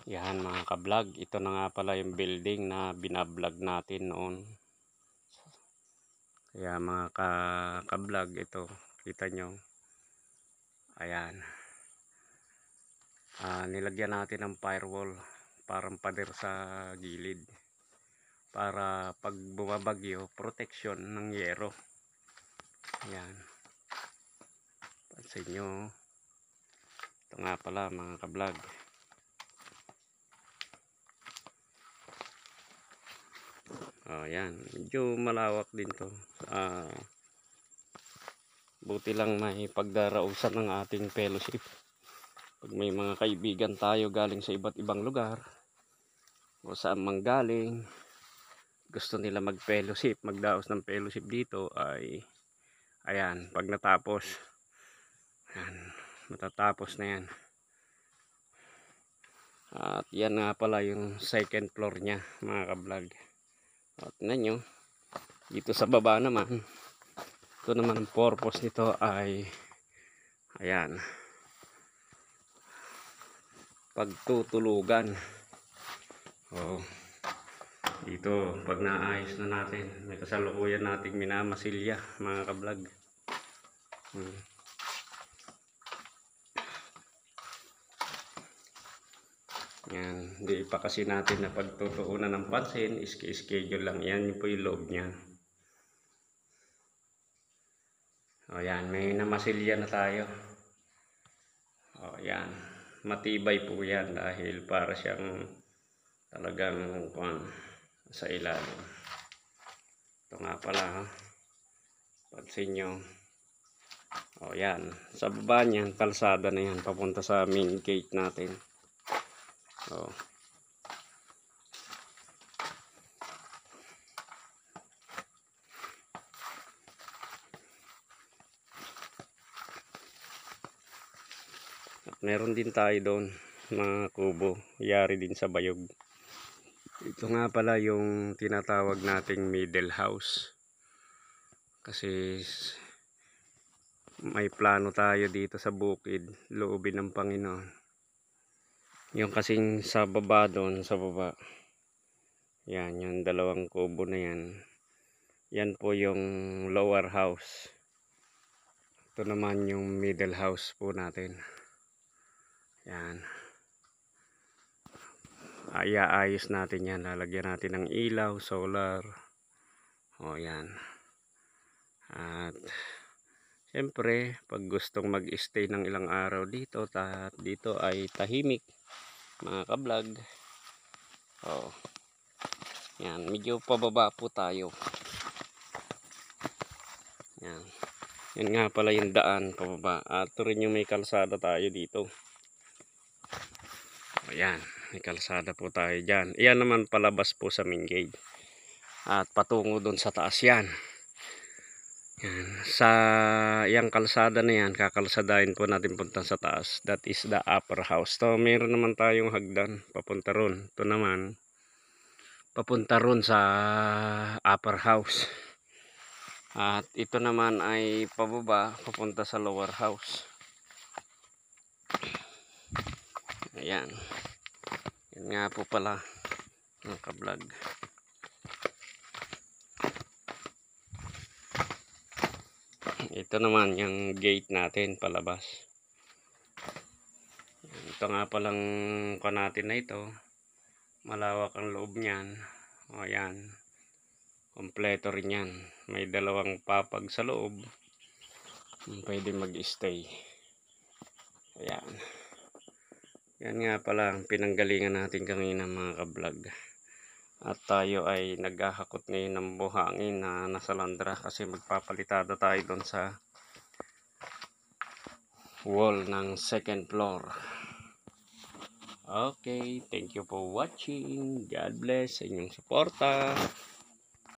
Yan mga ka-vlog, ito na nga pala yung building na binablog natin noon. Kaya mga ka-vlog, ito kita nyo. Ayan. Nilagyan natin ng firewall, parang pader sa gilid. Para pag bumabagyo, protection ng yero. Ayan. Pansin nyo. Ito nga pala mga ka-vlog. Ayan, medyo malawak din to. Buti lang may pagdarausan ng ating fellowship. Pag may mga kaibigan tayo galing sa iba't ibang lugar o saan manggaling, gusto nila mag-fellowship, magdaos ng fellowship dito, ay ayan, pag natapos, ayan, matatapos na yan. At yan nga pala yung second floor nya mga ka-vlog. At tingnan nyo, dito sa baba naman, ito naman ang purpose nito ay ayan, pagtutulugan. Dito pag naayos na natin, may kasalukuyan nating minamasilya mga ka-vlog. Yan, hindi pa kasi natin na pagtutuunan ng pansin, schedule lang yan, yun po yung loob niya. Yan, may namasilya na tayo. Yan, matibay po yan dahil para siyang talagang sa ilalim. Ito nga pala, pansin nyo. Yan, sa baba niyan, kalsada na yan, papunta sa main gate natin. At meron din tayo doon mga kubo, yari din sa bayog. Ito nga pala yung tinatawag nating middle house. Kasi may plano tayo dito sa bukid, loobin ng Panginoon. Yung kasing sa baba doon, sa baba. Yan, yung dalawang kubo na yan. Yan po yung lower house. Ito naman yung middle house po natin. Yan. Iaayos natin yan. Lalagyan natin ng ilaw, solar. Yan. At siyempre, pag gustong mag-stay ng ilang araw dito, dito ay tahimik mga ka-vlog. Yan, medyo pababa po tayo. Yan. Yan nga pala yung daan pababa. At ito rin yung may kalsada tayo dito. Ayan, may kalsada po tayo dyan. Iyan naman palabas po sa main gate. At patungo dun sa taas yan. Yan. Sa yung kalsada na yan, kakalsadahin po natin punta sa taas. That is the upper house. So, meron naman tayong hagdan papunta ron. Ito naman, papunta ron sa upper house. At ito naman ay pababa, papunta sa lower house. Ayan. Yan nga po pala mga ka-vlog. Ito naman yung gate natin palabas. Ito nga palang natin na ito. Malawak ang loob niyan. Ayan. Kompleto rin yan. May dalawang papag sa loob. Pwede mag-stay. Ayan. Yan nga pala ang pinanggalingan natin kanina mga ka-vlog. At tayo ay naghahakot ngayon ng buhangin na nasa landra kasi magpapalitada tayo doon sa wall ng second floor. Okay, thank you for watching. God bless sa inyong suporta.